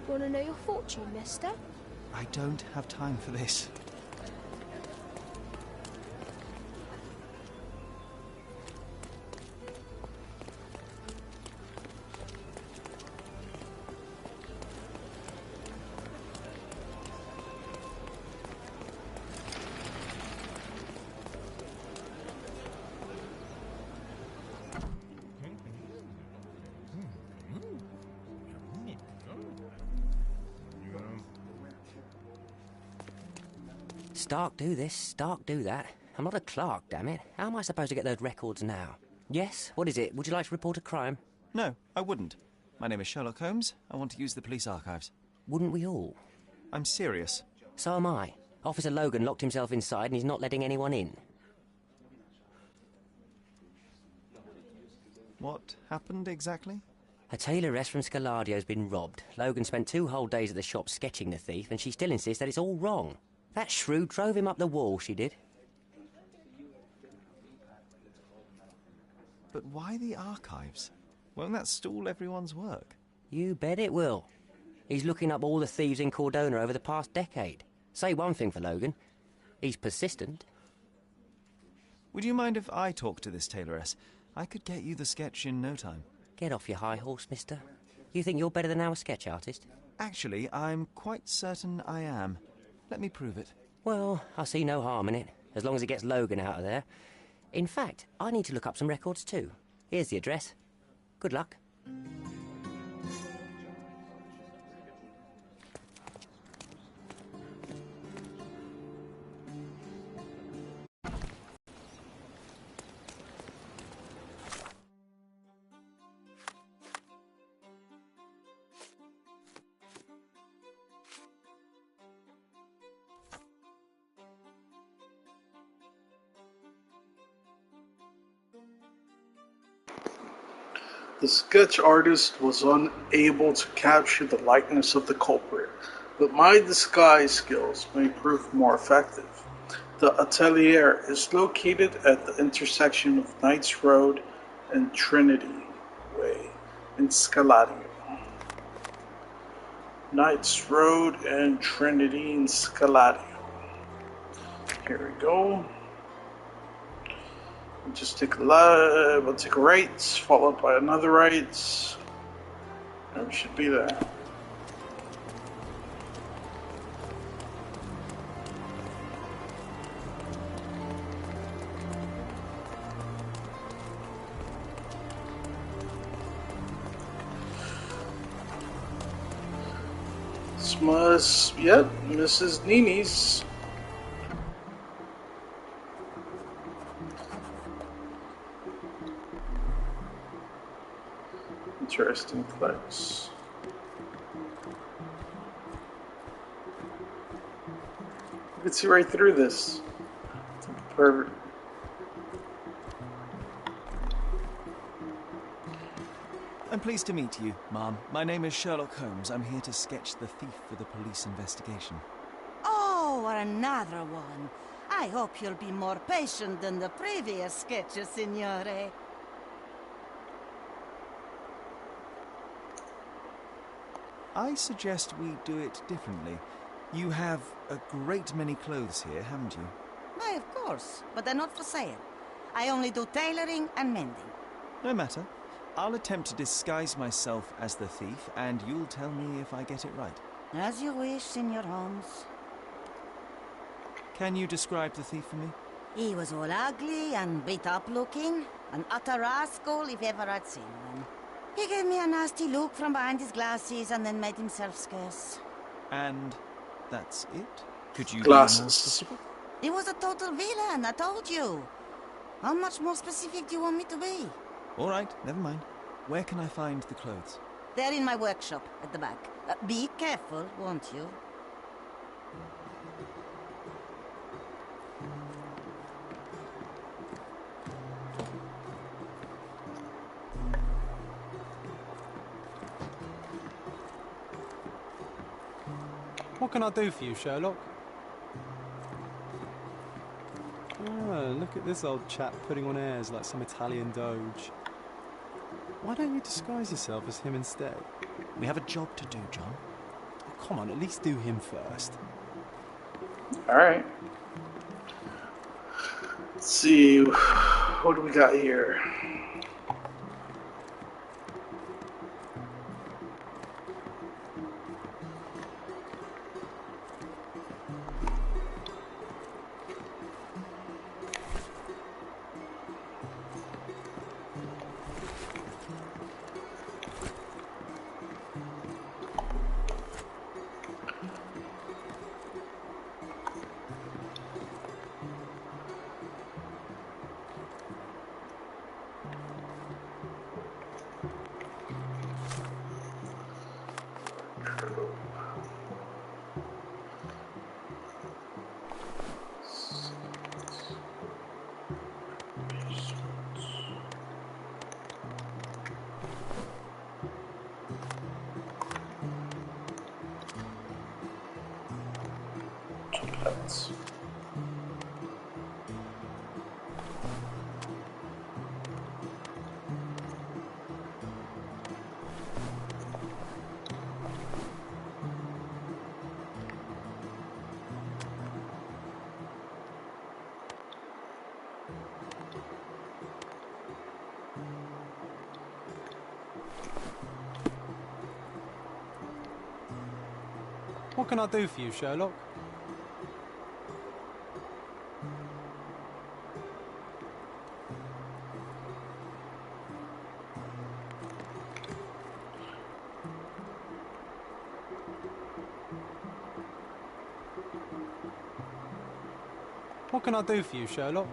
Want to know your fortune, mister? I don't have time for this. Stark do this, Stark do that. I'm not a clerk, damn it. How am I supposed to get those records now? Yes? What is it? Would you like to report a crime? No, I wouldn't. My name is Sherlock Holmes. I want to use the police archives. Wouldn't we all? I'm serious. So am I. Officer Logan locked himself inside and he's not letting anyone in. What happened exactly? A tailoress from Scaladio's been robbed. Logan spent 2 whole days at the shop sketching the thief, and she still insists that it's all wrong. That shrew drove him up the wall, she did. But why the archives? Won't that stall everyone's work? You bet it will. He's looking up all the thieves in Cordona over the past decade. Say one thing for Logan. He's persistent. Would you mind if I talk to this tailoress? I could get you the sketch in no time. Get off your high horse, mister. You think you're better than our sketch artist? Actually, I'm quite certain I am. Let me prove it. Well, I see no harm in it, as long as it gets Logan out of there. In fact, I need to look up some records too. Here's the address. Good luck. The sketch artist was unable to capture the likeness of the culprit, but my disguise skills may prove more effective. The atelier is located at the intersection of Knights Road and Trinity Way in Scalario. Knights Road and Trinity in Scalario. Here we go. We'll just take a left, we'll take a right, followed by another right, and we should be there. This must, yep, Mrs. Nini's. Interesting place. You can see right through this. Perfect. I'm pleased to meet you, Ma'am. My name is Sherlock Holmes. I'm here to sketch the thief for the police investigation. Oh, another one. I hope you'll be more patient than the previous sketches, Signore. I suggest we do it differently. You have a great many clothes here, haven't you? Why, of course, but they're not for sale. I only do tailoring and mending. No matter. I'll attempt to disguise myself as the thief, and you'll tell me if I get it right. As you wish, Signor Holmes. Can you describe the thief for me? He was all ugly and beat-up looking, an utter rascal if ever I'd seen one. He gave me a nasty look from behind his glasses and then made himself scarce. And that's it? Could you Glasses. be more specific? He was a total villain, I told you. How much more specific do you want me to be? All right, never mind. Where can I find the clothes? They're in my workshop at the back. Be careful, won't you? What can I do for you, Sherlock? Ah, look at this old chap putting on airs like some Italian doge. Why don't you disguise yourself as him instead? We have a job to do, John. Oh, come on, at least do him first. Alright. Let's see, what do we got here? Pets. What can I do for you, Sherlock? What can I do for you, Sherlock?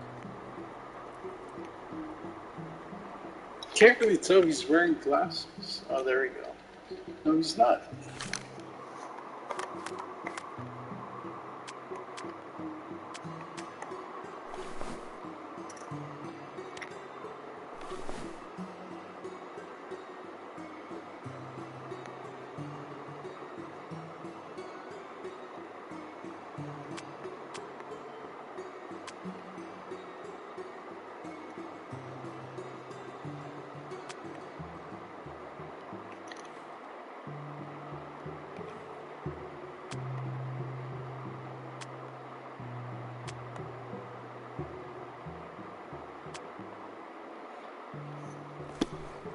Can't really tell if he's wearing glasses. Oh, there we go. No, he's not.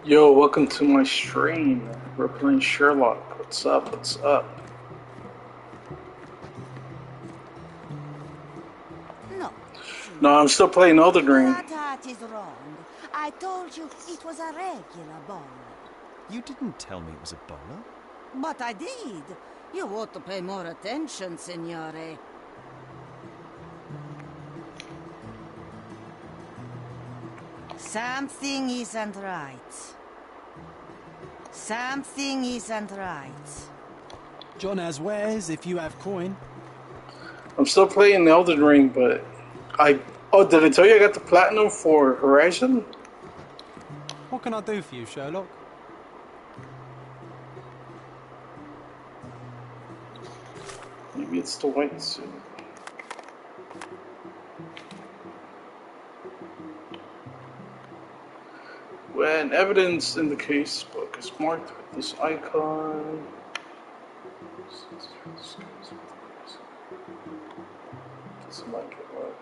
Yo, welcome to my stream. We're playing Sherlock. What's up? What's up? No. No, I'm still playing Elden Ring. That is wrong. I told you it was a regular bowler. You didn't tell me it was a bowler. But I did. You ought to pay more attention, signore. Something isn't right. Something isn't right. John has wares if you have coin. I'm still playing Elden Ring, but oh, did I tell you I got the platinum for Horizon? What can I do for you, Sherlock? Maybe it's the white suit. When evidence in the case book is marked with this icon, doesn't like it, what?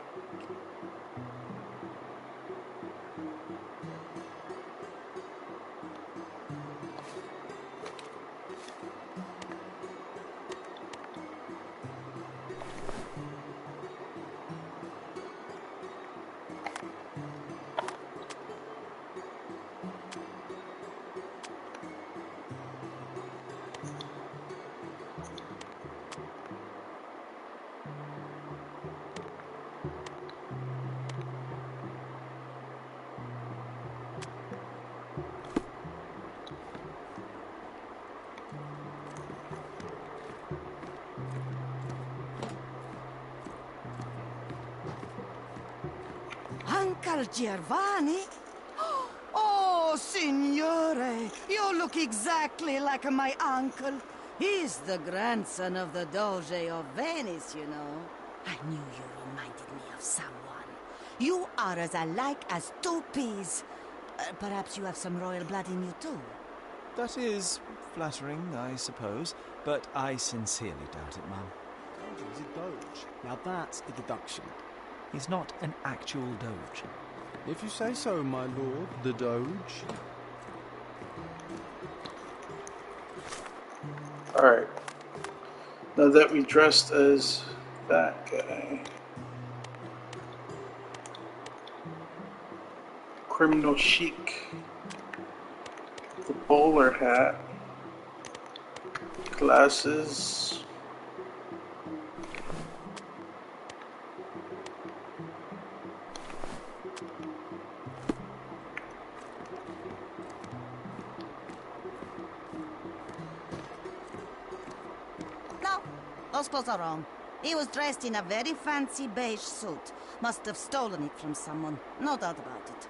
Uncle Giovanni? Oh, signore, you look exactly like my uncle. He's the grandson of the Doge of Venice, you know. I knew you reminded me of someone. You are as alike as two peas. Perhaps you have some royal blood in you, too. That is flattering, I suppose, but I sincerely doubt it, Mum. He's a doge. Now that's a deduction. He's not an actual doge. If you say so, my lord, the doge. Alright. Now that we dressed as that guy. Criminal chic. The bowler hat. Glasses. No, those clothes are wrong. He was dressed in a very fancy beige suit. Must have stolen it from someone. No doubt about it.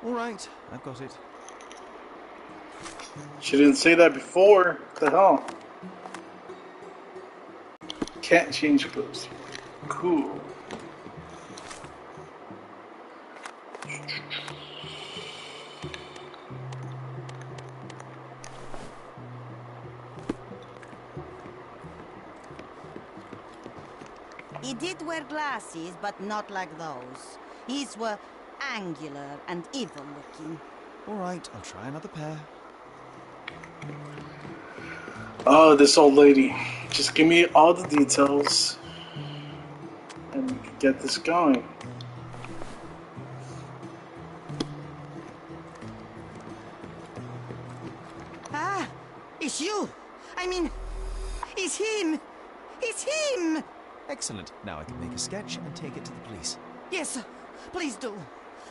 All right, I've got it. She didn't say that before. What the hell? Can't change clothes. Cool. He did wear glasses, but not like those. His were angular and evil-looking. All right, I'll try another pair. Oh, this old lady. Just give me all the details, and we can get this going. Ah, it's you. I mean, it's him. It's him. Excellent. Now I can make a sketch and take it to the police. Yes, please do.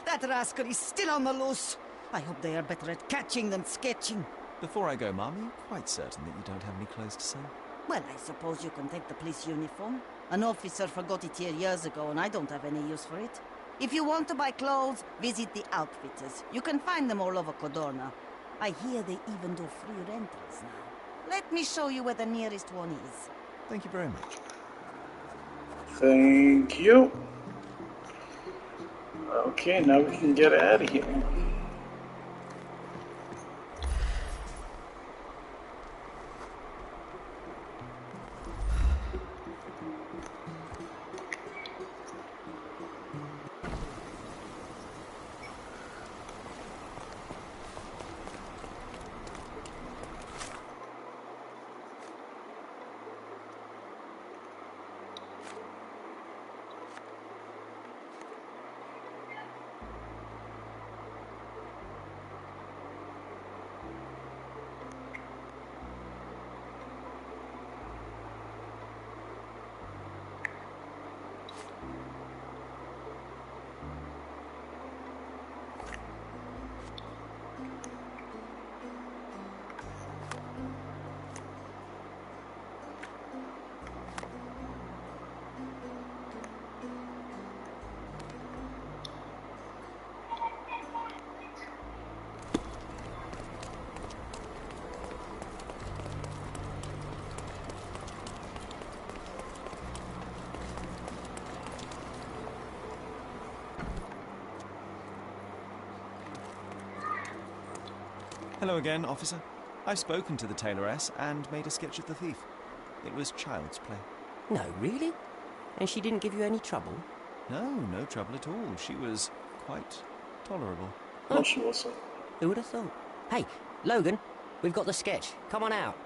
That rascal is still on the loose. I hope they are better at catching than sketching. Before I go, Mum, are you quite certain that you don't have any clothes to sell? Well, I suppose you can take the police uniform. An officer forgot it here years ago, and I don't have any use for it. If you want to buy clothes, visit the outfitters. You can find them all over Codorna. I hear they even do free rentals now. Let me show you where the nearest one is. Thank you very much. Thank you. Okay, now we can get out of here. Hello again, officer. I've spoken to the tailoress and made a sketch of the thief. It was child's play. No, really? And she didn't give you any trouble? No trouble at all. She was quite tolerable. No, she wasn't. Who would have thought? Hey, Logan, we've got the sketch. Come on out.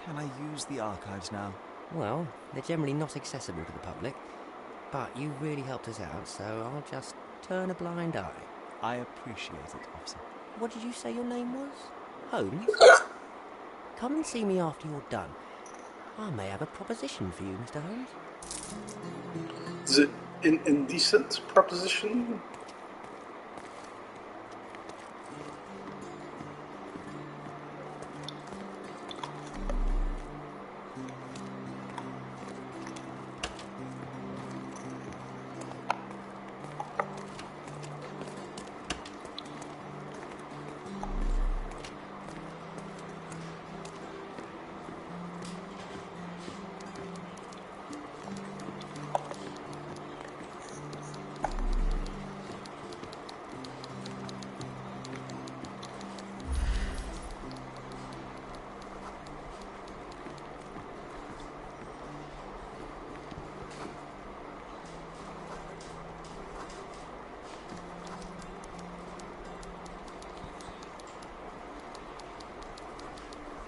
Can I use the archives now? Well, they're generally not accessible to the public. But you really helped us out, so I'll just turn a blind eye. I appreciate it, officer. What did you say your name was? Holmes? Come and see me after you're done. I may have a proposition for you, Mr. Holmes. Is it an indecent proposition?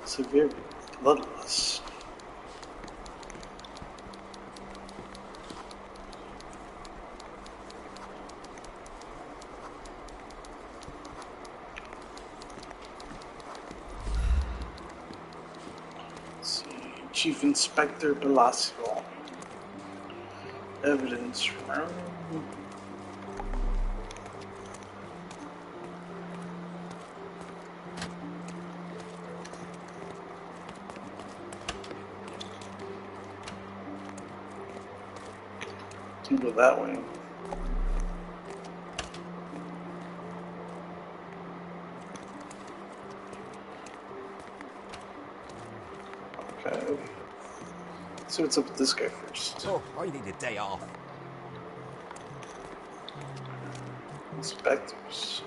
It's a very bloodless. Let's see. Chief Inspector Palacio. Evidence room. Can go that way. Okay. Let's see what's up with this guy first. Oh, I need a day off. Inspectors.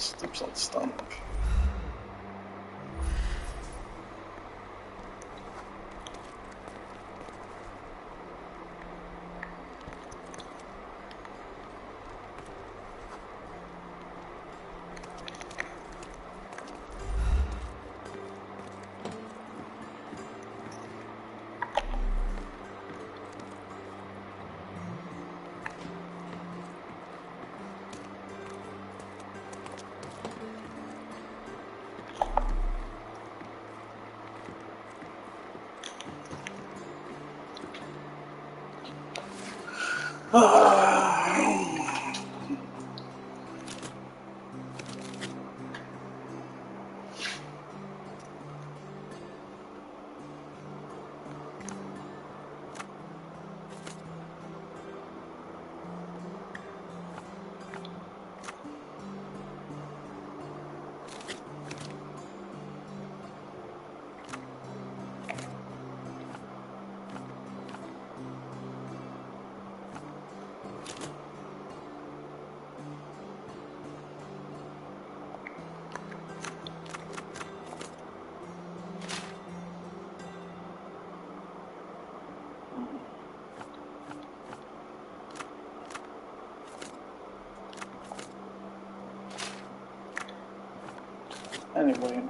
Sleeps on stomach. Anyway.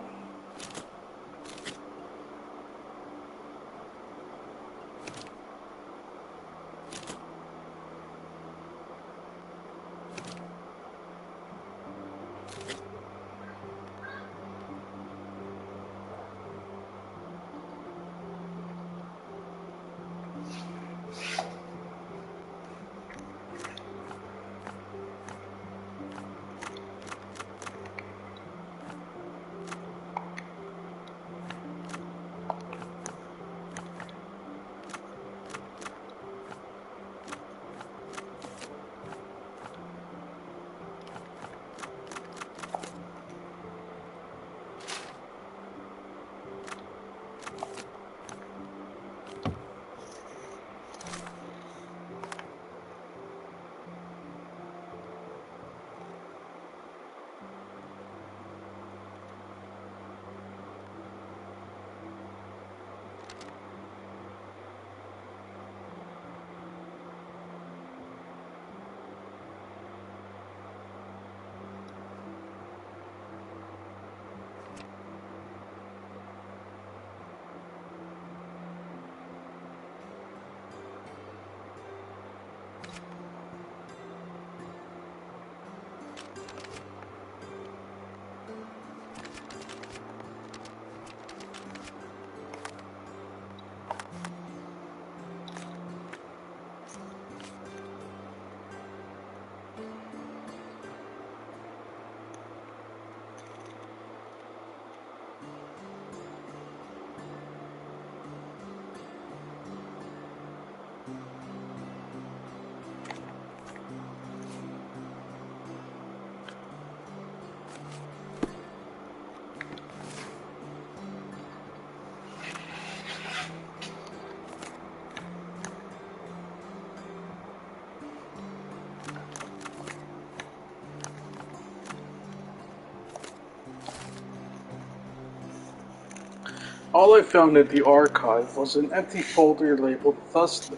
All I found in the archive was an empty folder labeled thusly: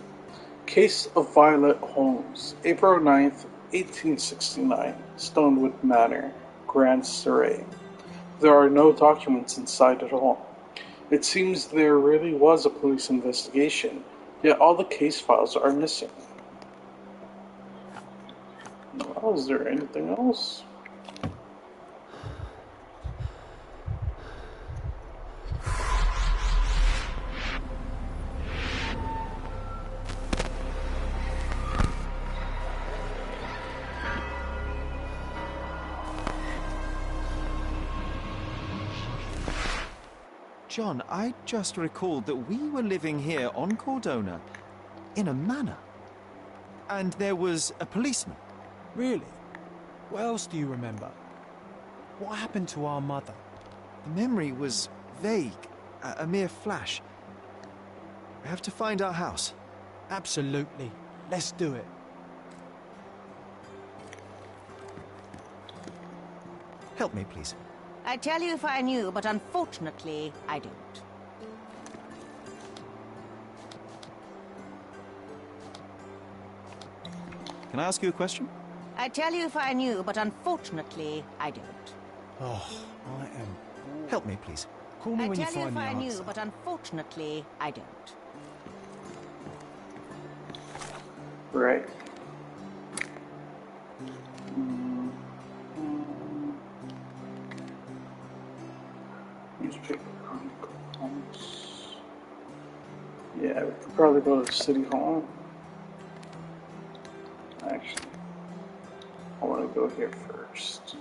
Case of Violet Holmes, April 9th, 1869, Stonewood Manor, Grand Surrey. There are no documents inside at all. It seems there really was a police investigation, yet all the case files are missing. Well, is there anything else? John, I just recalled that we were living here on Cordona, in a manor. And there was a policeman. Really? What else do you remember? What happened to our mother? The memory was vague, a mere flash. We have to find our house. Absolutely. Let's do it. Help me, please. I'd tell you if I knew, but unfortunately, I don't. Can I ask you a question? I'd tell you if I knew, but unfortunately, I don't. Oh, I am. Help me, please. Call me I'd when you tell you find if the I answer. knew, but unfortunately, I don't. Right. Newspaper chronicles. Yeah, we could probably go to City Hall. Actually, I want to go here first.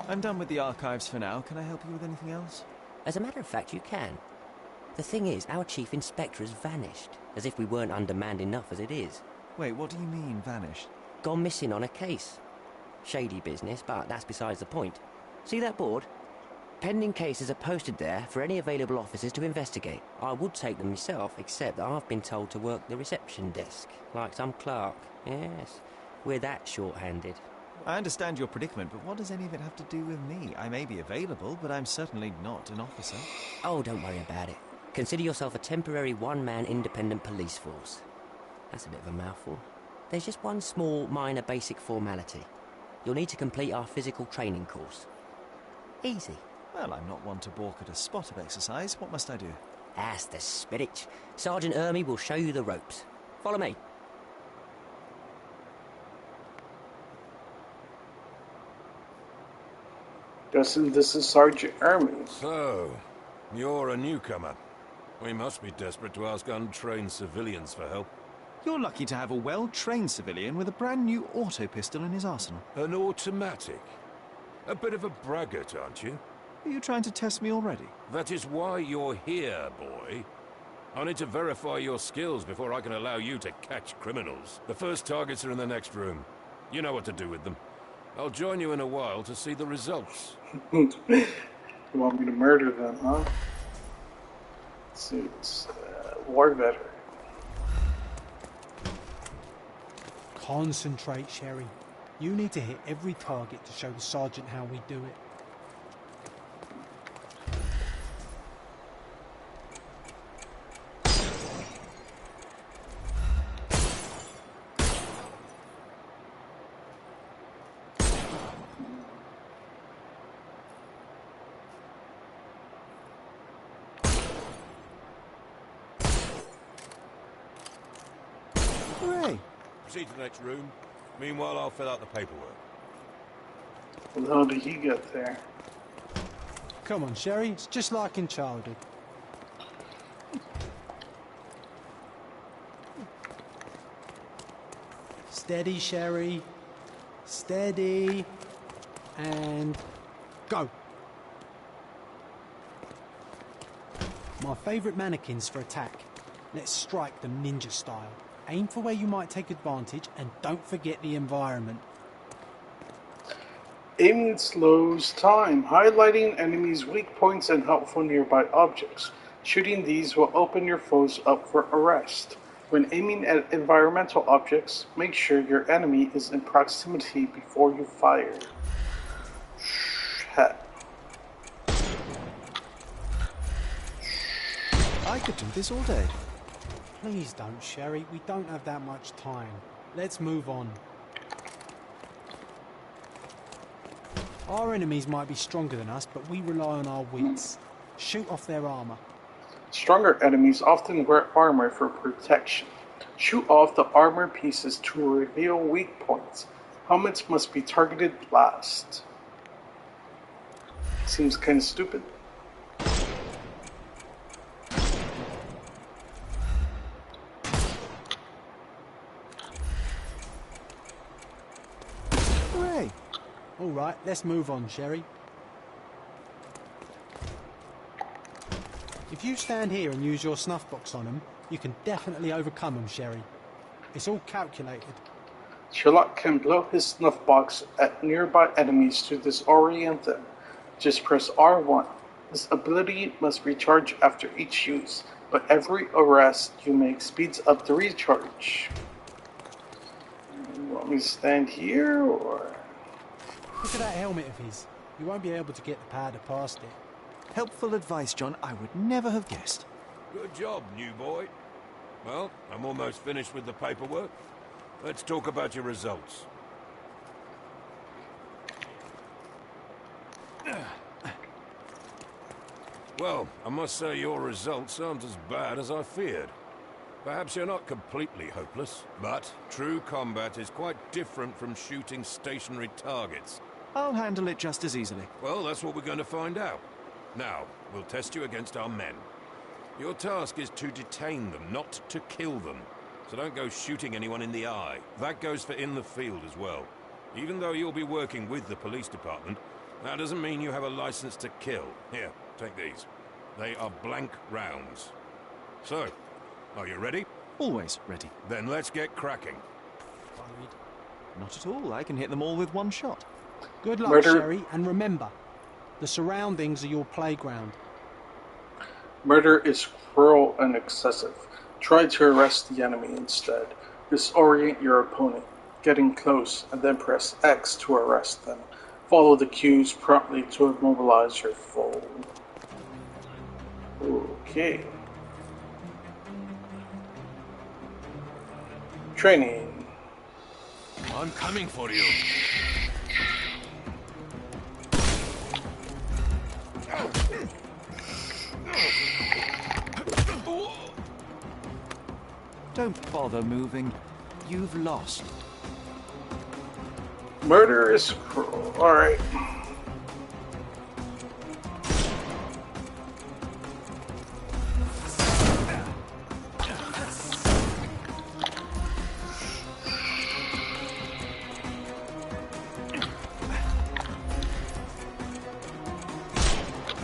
I'm done with the archives for now. Can I help you with anything else? As a matter of fact, you can. The thing is, our chief inspector has vanished, as if we weren't undermanned enough as it is. Wait, what do you mean, vanished? Gone missing on a case. Shady business, but that's besides the point. See that board? Pending cases are posted there for any available officers to investigate. I would take them myself, except that I've been told to work the reception desk, like some clerk. Yes, we're that short-handed. I understand your predicament, but what does any of it have to do with me? I may be available, but I'm certainly not an officer. Oh, don't worry about it. Consider yourself a temporary one-man independent police force. That's a bit of a mouthful. There's just one small, minor basic formality. You'll need to complete our physical training course. Easy. Well, I'm not one to balk at a spot of exercise. What must I do? That's the spirit. Sergeant Ermy will show you the ropes. Follow me. Guessing this is Sergeant Ermy. So, you're a newcomer. We must be desperate to ask untrained civilians for help. You're lucky to have a well-trained civilian with a brand new auto pistol in his arsenal. An automatic? A bit of a braggart, aren't you? Are you trying to test me already? That is why you're here, boy. I need to verify your skills before I can allow you to catch criminals. The first targets are in the next room. You know what to do with them. I'll join you in a while to see the results. You want me to murder them, huh? Let's see, it's war veteran. Concentrate, Sherry. You need to hit every target to show the sergeant how we do it. Hooray! Proceed to the next room. Meanwhile, I'll fill out the paperwork. Well, how did he get there? Come on, Sherry. It's just like in childhood. Steady, Sherry. Steady. And go. My favourite mannequins for attack. Let's strike them ninja style. Aim for where you might take advantage and don't forget the environment. Aiming slows time, highlighting enemies' weak points and helpful nearby objects. Shooting these will open your foes up for arrest. When aiming at environmental objects, make sure your enemy is in proximity before you fire. Hat. I could do this all day. Please don't, Sherry. We don't have that much time. Let's move on. Our enemies might be stronger than us, but we rely on our wits. Shoot off their armor. Stronger enemies often wear armor for protection. Shoot off the armor pieces to reveal weak points. Helmets must be targeted last. Seems kind of stupid. Hooray! All right, let's move on, Sherry. If you stand here and use your snuff box on them, you can definitely overcome them, Sherry. It's all calculated. Sherlock can blow his snuff box at nearby enemies to disorient them. Just press R1. This ability must recharge after each use, but every arrest you make speeds up the recharge. You want me to stand here, or...? Look at that helmet of his. You won't be able to get the powder past it. Helpful advice, John. I would never have guessed. Good job, new boy. Well, I'm almost finished with the paperwork. Let's talk about your results. Well, I must say your results aren't as bad as I feared. Perhaps you're not completely hopeless, but true combat is quite different from shooting stationary targets. I'll handle it just as easily. Well, that's what we're going to find out. Now, we'll test you against our men. Your task is to detain them, not to kill them. So don't go shooting anyone in the eye. That goes for in the field as well. Even though you'll be working with the police department, that doesn't mean you have a license to kill. Here, take these. They are blank rounds. So, are you ready? Always ready. Then let's get cracking. Worried. Not at all. I can hit them all with one shot. Good luck, Murder. Sherry, and remember, the surroundings are your playground. Murder is cruel and excessive. Try to arrest the enemy instead. Disorient your opponent, getting close, and then press X to arrest them. Follow the cues promptly to immobilize your foe. Okay. Training. I'm coming for you. Don't bother moving. You've lost. Murder is cruel. Alright.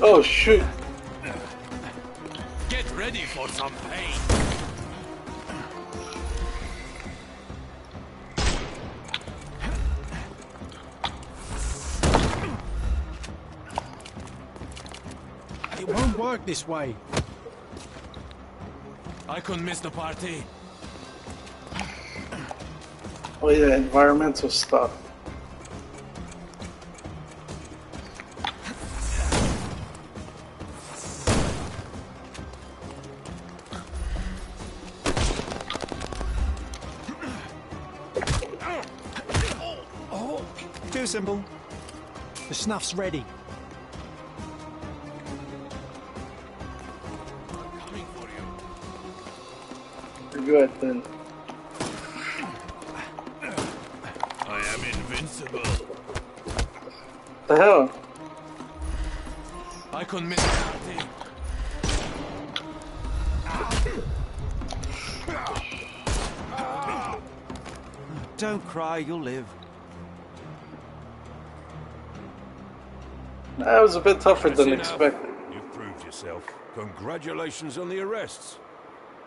Oh shoot. Get ready for some pain. It won't work this way. I couldn't miss the party. Oh yeah, environmental stuff. Too simple. The snuff's ready. Coming for you. You're good then. I am invincible. The hell? I couldn't miss the party. Don't cry, you'll live. That was a bit tougher That's than enough. expected. You've proved yourself. Congratulations on the arrests.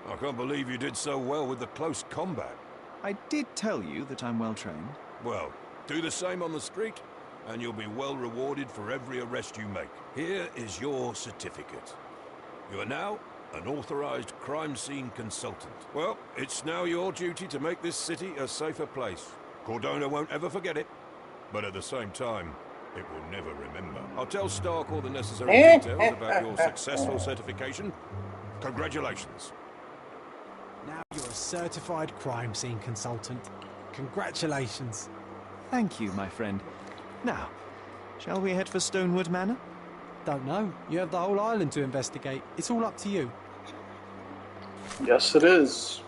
I can't believe you did so well with the close combat. I did tell you that I'm well trained. Well, do the same on the street, and you'll be well rewarded for every arrest you make. Here is your certificate. You are now an authorized crime scene consultant. Well, it's now your duty to make this city a safer place. Cordona won't ever forget it, but at the same time, it will never remember. I'll tell Stark all the necessary details about your successful certification. Congratulations. Now you're a certified crime scene consultant. Congratulations. Thank you, my friend. Now, shall we head for Stonewood Manor? Don't know. You have the whole island to investigate. It's all up to you. Yes, it is.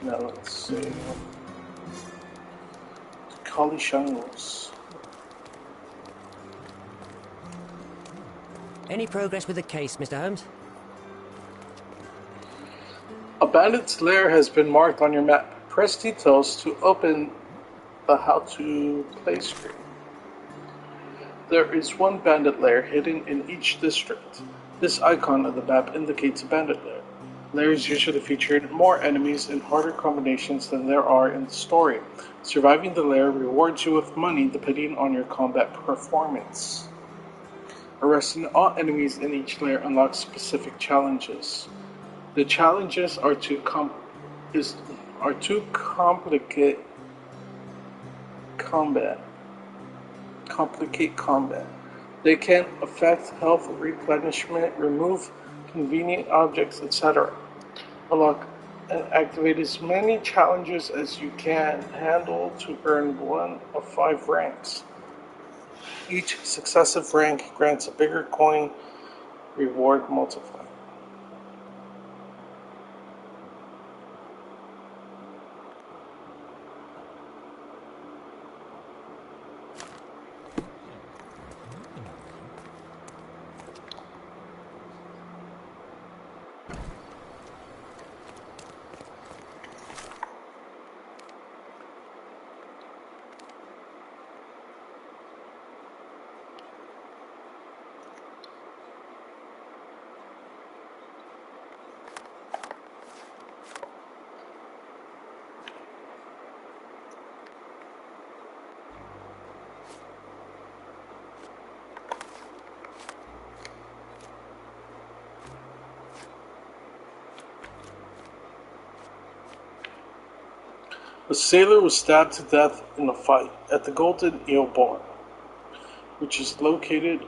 Now let's see. Collie Shangles. Any progress with the case, Mr. Holmes? A bandit's lair has been marked on your map. Press details to open the how to play screen. There is one bandit lair hidden in each district. This icon of the map indicates a bandit lair. Lairs usually feature more enemies and harder combinations than there are in the story. Surviving the lair rewards you with money depending on your combat performance. Arresting all enemies in each lair unlocks specific challenges. The challenges are too complicate combat. They can affect health replenishment, remove convenient objects, etc. Unlock and activate as many challenges as you can handle to earn one of 5 ranks. Each successive rank grants a bigger coin reward multiplier. A sailor was stabbed to death in a fight at the Golden Eel Barn, which is located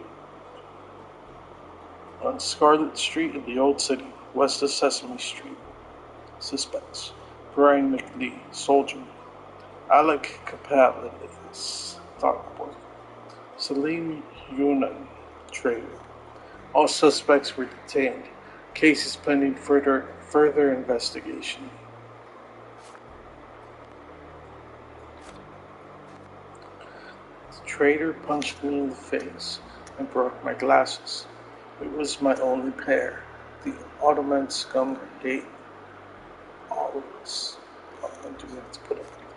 on Scarlet Street in the Old City, west of Sesame Street. Suspects: Brian McNee, soldier; Alec Kaplan, dock worker; Salim Yunan, trader. All suspects were detained. Case is pending further investigation. The trader punched me in the face and broke my glasses. It was my only pair. The Ottoman scum hate all of us. I do have to put up with that.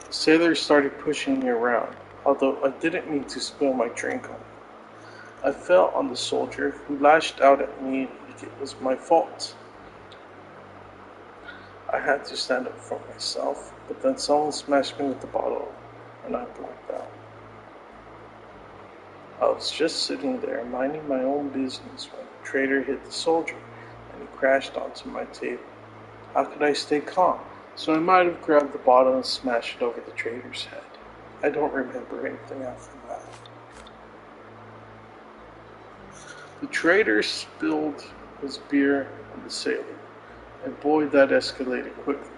The sailor started pushing me around, although I didn't mean to spill my drink on him. I fell on the soldier, who lashed out at me like it was my fault. I had to stand up for myself, but then someone smashed me with the bottle, and I blacked out. I was just sitting there, minding my own business, when the trader hit the soldier, and he crashed onto my table. How could I stay calm? So I might have grabbed the bottle and smashed it over the trader's head. I don't remember anything after that. The trader spilled his beer on the sailor, and boy, that escalated quickly.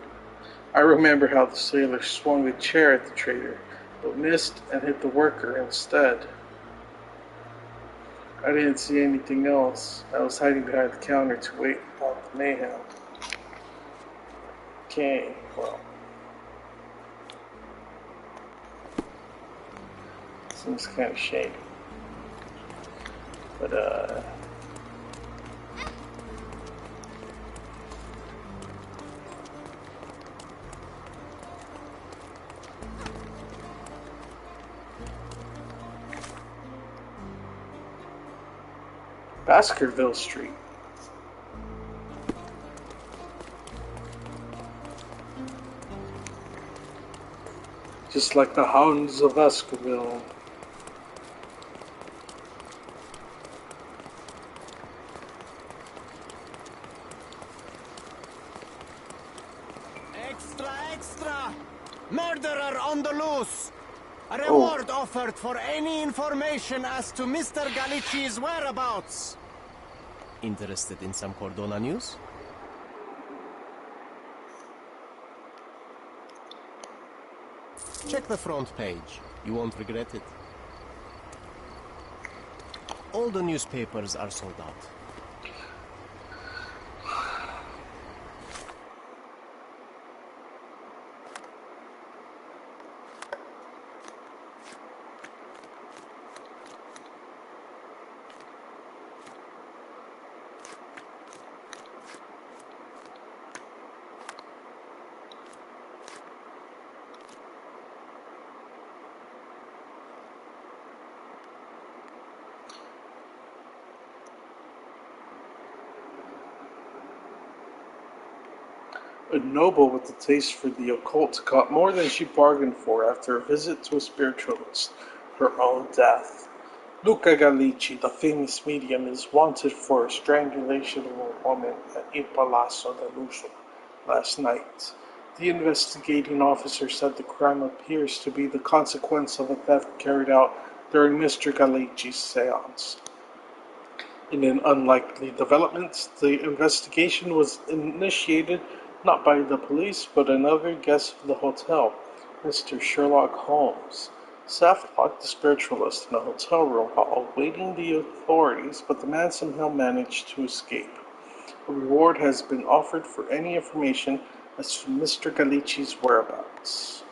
I remember how the sailor swung a chair at the trader, but missed and hit the worker instead. I didn't see anything else. I was hiding behind the counter to wait out the mayhem. Okay, well. Seems kind of shady. But, Baskerville Street. Just like the hounds of Baskerville. Extra, extra! Murderer on the loose! A reward offered for any information as to Mr. Galici's whereabouts. Interested in some Cordona news? Check the front page. You won't regret it. All the newspapers are sold out. A noble with a taste for the occult got more than she bargained for after a visit to a spiritualist, her own death. Luca Gallici, the famous medium, is wanted for strangulation of a woman at Il Palazzo dell'Uso last night. The investigating officer said the crime appears to be the consequence of a theft carried out during Mr. Gallici's seance. In an unlikely development, the investigation was initiated not by the police, but another guest of the hotel, Mr. Sherlock Holmes. Staff locked the spiritualist in a hotel room while awaiting the authorities, but the man somehow managed to escape. A reward has been offered for any information as to Mr. Gallici's whereabouts.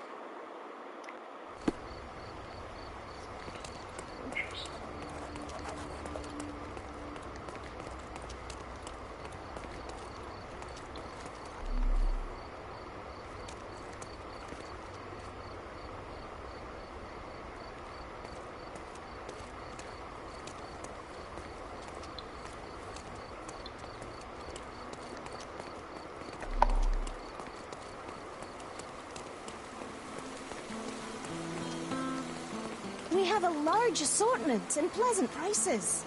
We have a large assortment and pleasant prices.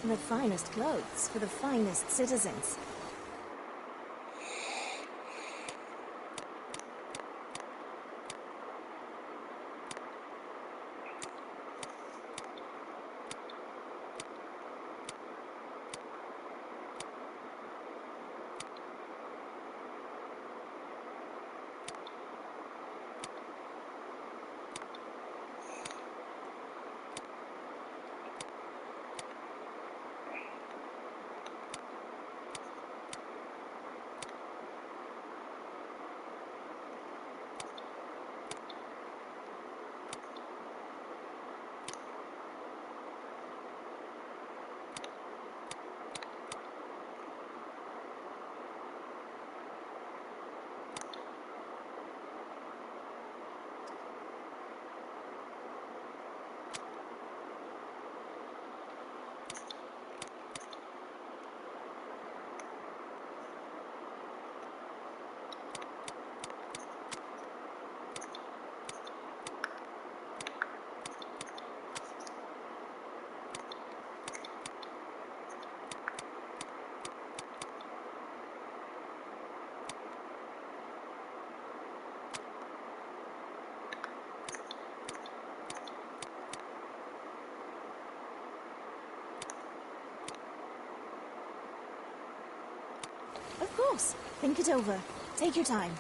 The finest clothes for the finest citizens. Of course. Think it over. Take your time.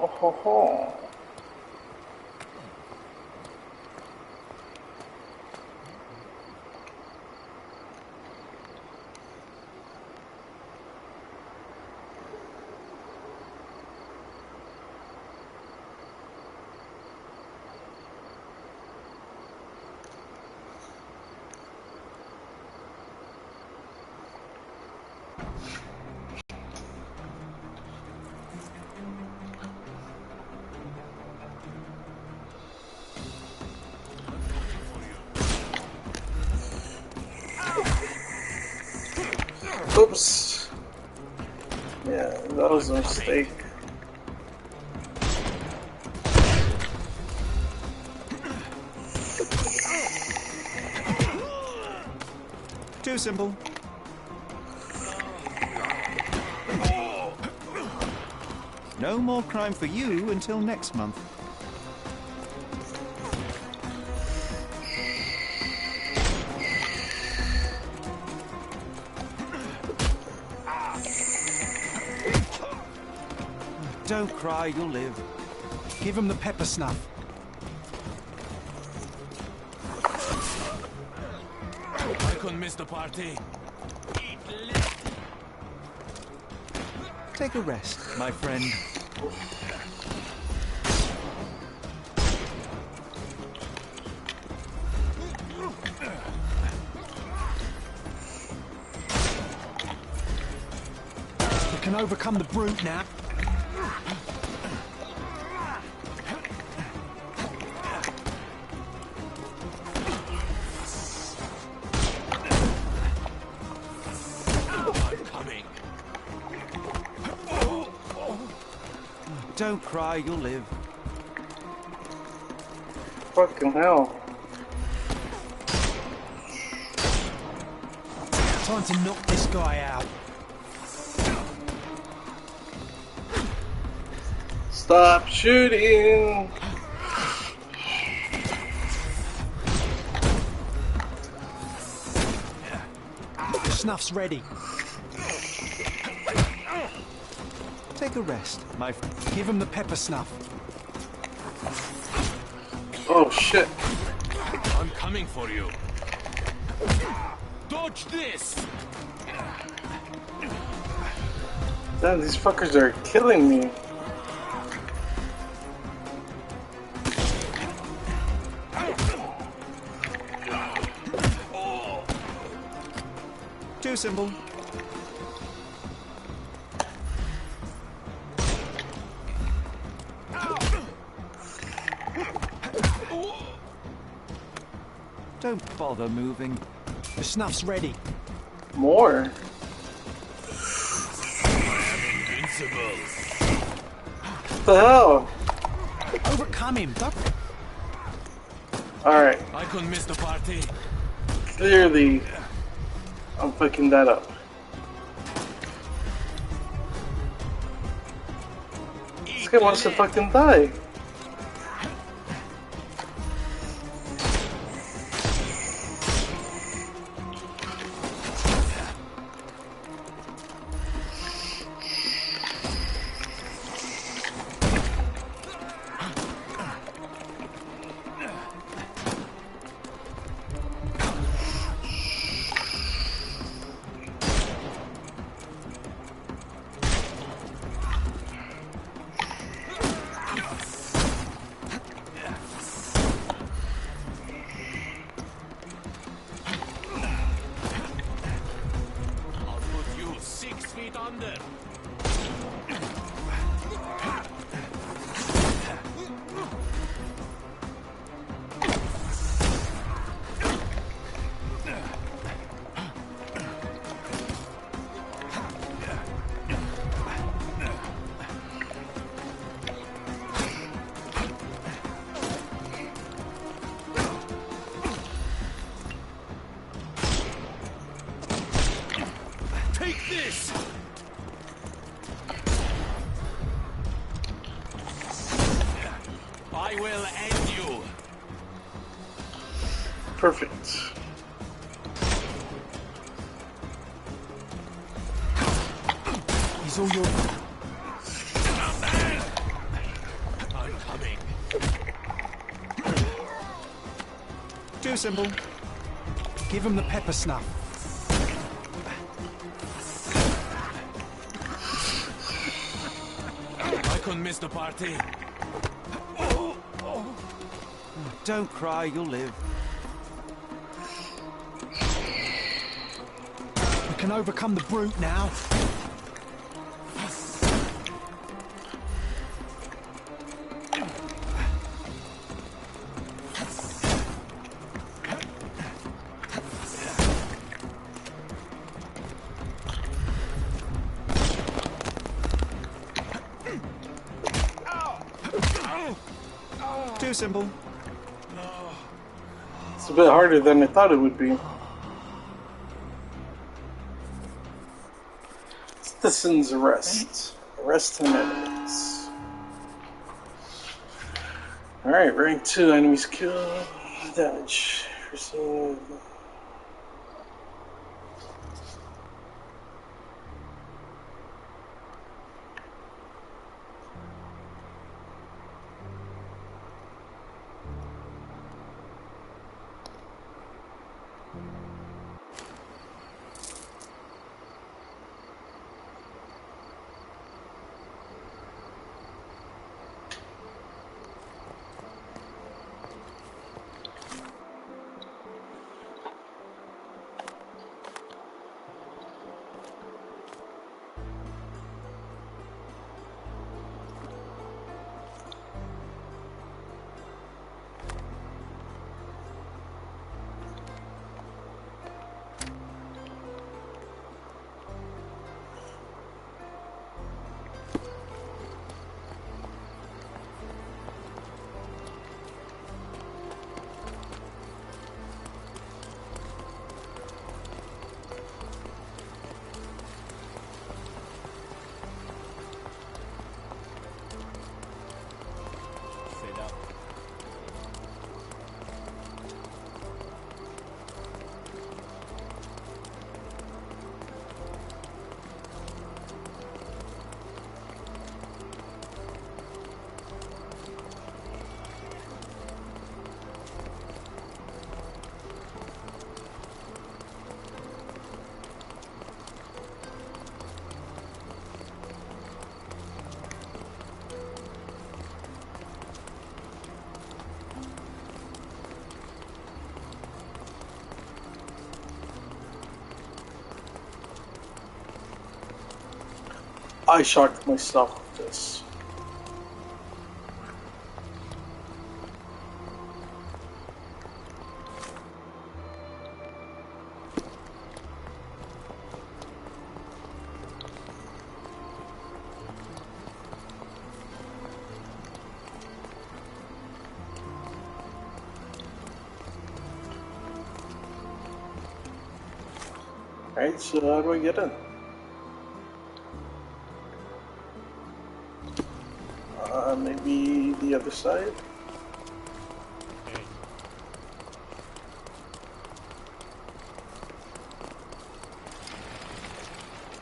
Oh ho ho. Oops. Yeah, that was a mistake. Too simple. No more crime for you until next month. Don't cry, you'll live. Give him the pepper snuff. I couldn't miss the party. Take a rest, my friend. We can overcome the brute now. Don't cry, you'll live. Fucking hell. Time to knock this guy out. Stop shooting. The snuff's ready. Take a rest, my friend. Give him the pepper snuff. Oh shit. I'm coming for you. Dodge this! Damn, these fuckers are killing me. Too simple. Don't bother moving. The snuff's ready. More? Invincible. What the hell? Overcome him. Don't... Alright, I couldn't miss the party. clearly I'm fucking that up. This guy wants to fucking die. Take this! I will end you. Perfect. He's all your... I'm coming. Too simple. Give him the pepper snuff. I couldn't miss the party. Don't cry, you'll live. We can overcome the brute now. Too simple. It's a bit harder than I thought it would be. Citizen's arrest. Arrest and evidence. Alright, rank 2, enemies killed. Damage received. I shocked myself with this. Alright, so how do I get in? Maybe the other side?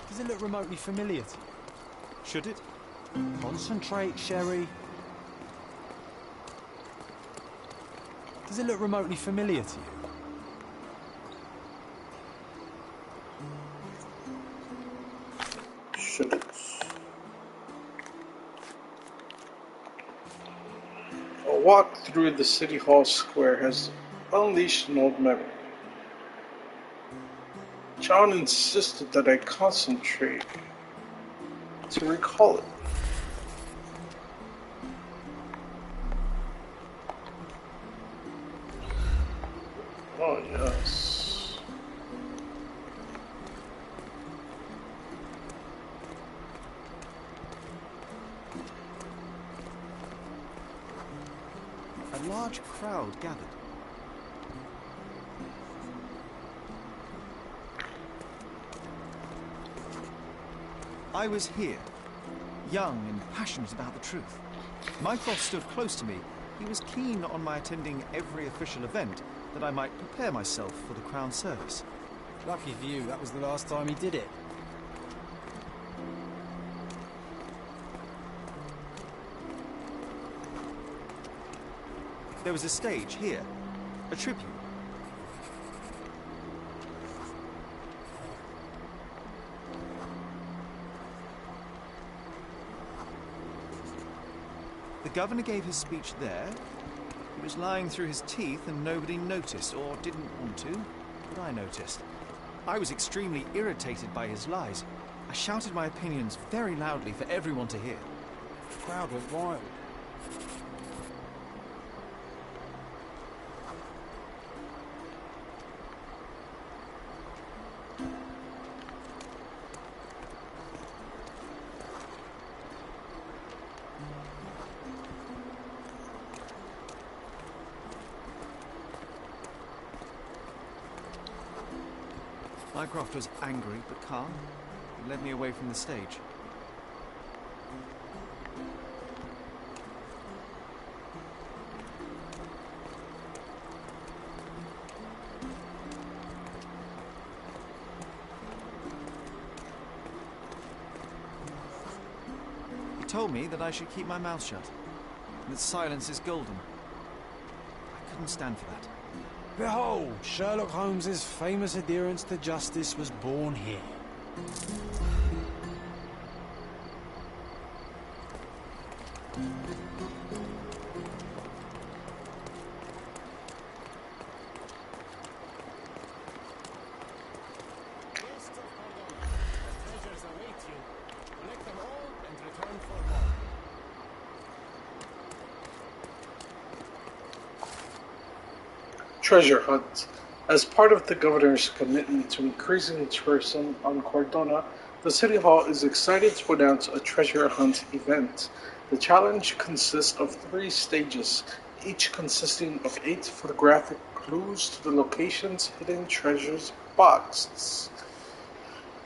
Does it look remotely familiar to you? Should it? Concentrate, Sherry. Does it look remotely familiar to you? Should it? A walk through the City Hall square has unleashed an old memory. John insisted that I concentrate to recall it. Oh, yes. A large crowd gathered. I was here, young and passionate about the truth. Mycroft stood close to me. He was keen on my attending every official event, that I might prepare myself for the Crown service. Lucky for you, that was the last time he did it. There was a stage here, a tribute. The governor gave his speech there. He was lying through his teeth and nobody noticed, or didn't want to, but I noticed. I was extremely irritated by his lies. I shouted my opinions very loudly for everyone to hear. The crowd went wild. Mycroft was angry but calm. It led me away from the stage. He told me that I should keep my mouth shut, and that silence is golden. I couldn't stand for that. Behold, Sherlock Holmes's famous adherence to justice was born here. Treasure hunt. As part of the governor's commitment to increasing tourism on Cordona, the City Hall is excited to announce a treasure hunt event. The challenge consists of 3 stages, each consisting of 8 photographic clues to the location's hidden treasures boxes.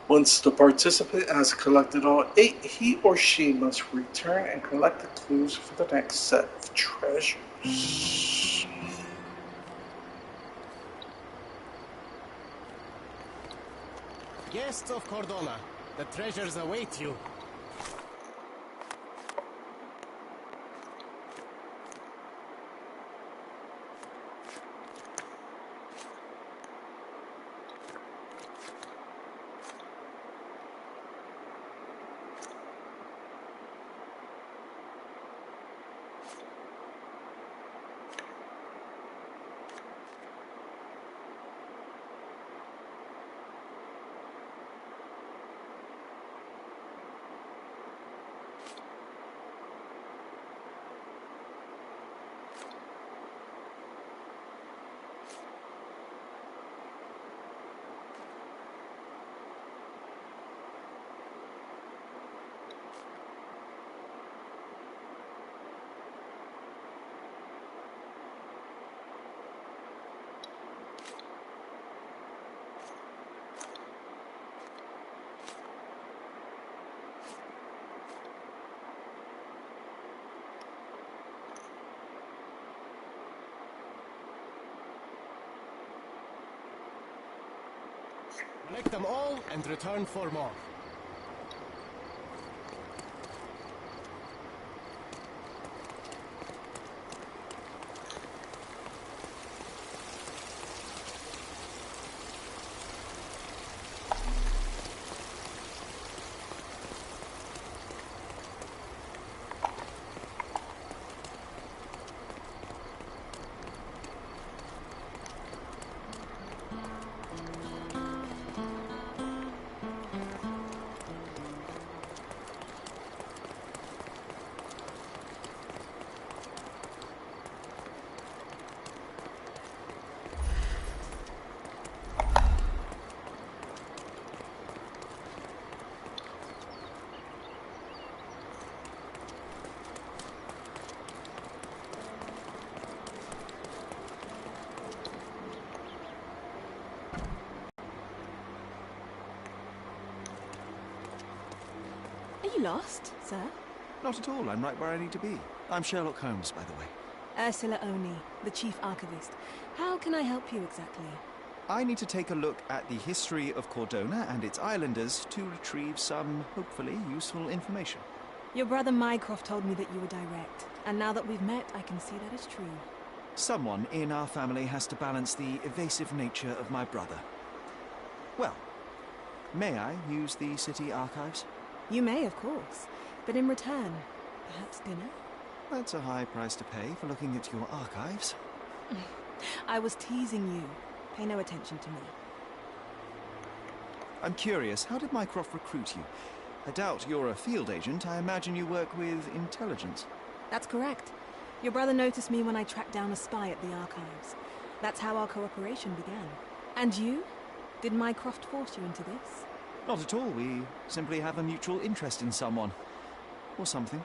Once the participant has collected all 8, he or she must return and collect the clues for the next set of treasures. Guests of Cordona, the treasures await you. Collect them all and return for more. Are you lost, sir? Not at all. I'm right where I need to be. I'm Sherlock Holmes, by the way. Ursula Oni, the chief archivist. How can I help you exactly? I need to take a look at the history of Cordona and its islanders to retrieve some, hopefully, useful information. Your brother Mycroft told me that you were direct, and now that we've met, I can see that is true. Someone in our family has to balance the evasive nature of my brother. Well, may I use the city archives? You may, of course, but in return, perhaps dinner? That's a high price to pay for looking at your archives. I was teasing you. Pay no attention to me. I'm curious, how did Mycroft recruit you? I doubt you're a field agent. I imagine you work with intelligence. That's correct. Your brother noticed me when I tracked down a spy at the archives. That's how our cooperation began. And you? Did Mycroft force you into this? Not at all. We simply have a mutual interest in someone. Or something.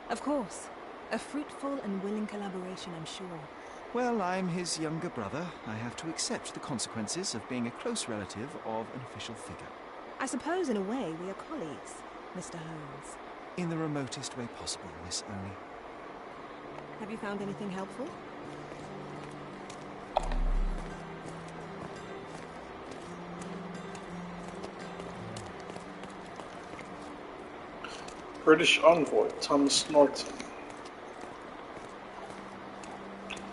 Of course. A fruitful and willing collaboration, I'm sure. Well, I'm his younger brother. I have to accept the consequences of being a close relative of an official figure. I suppose, in a way, we are colleagues, Mr. Holmes. In the remotest way possible, Miss Oni. Have you found anything helpful? British envoy Thomas Norton.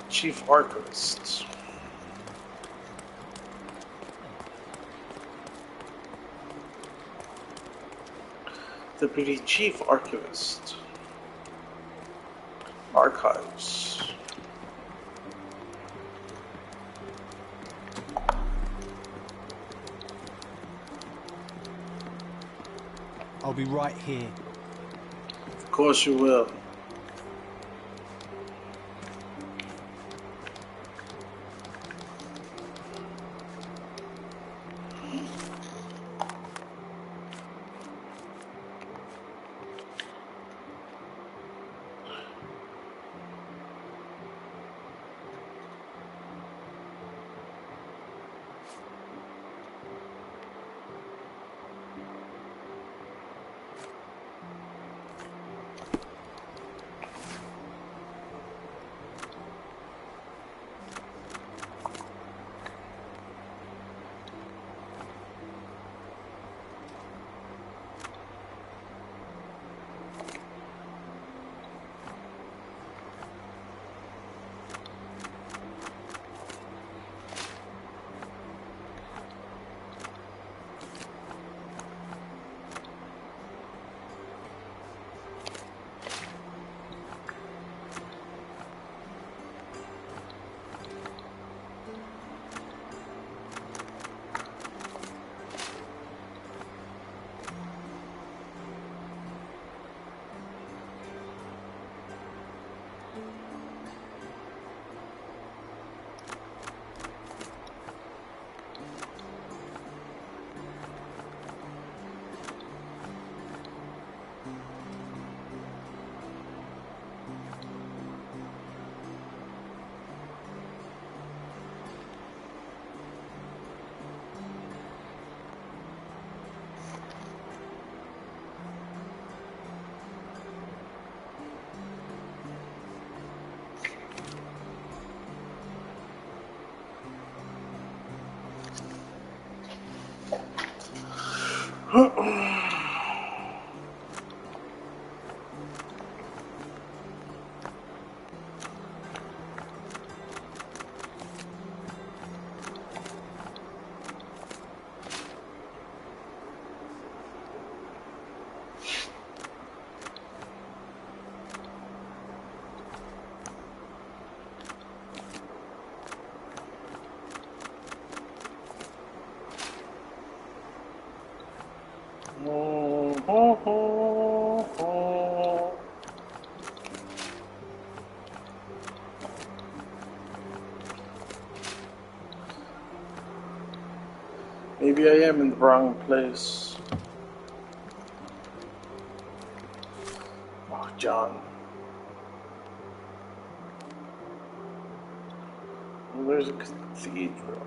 Chief Archivist. Deputy Chief Archivist. Archives. I'll be right here. Of course you will. Maybe I am in the wrong place. Oh, John. Well, there's a cathedral.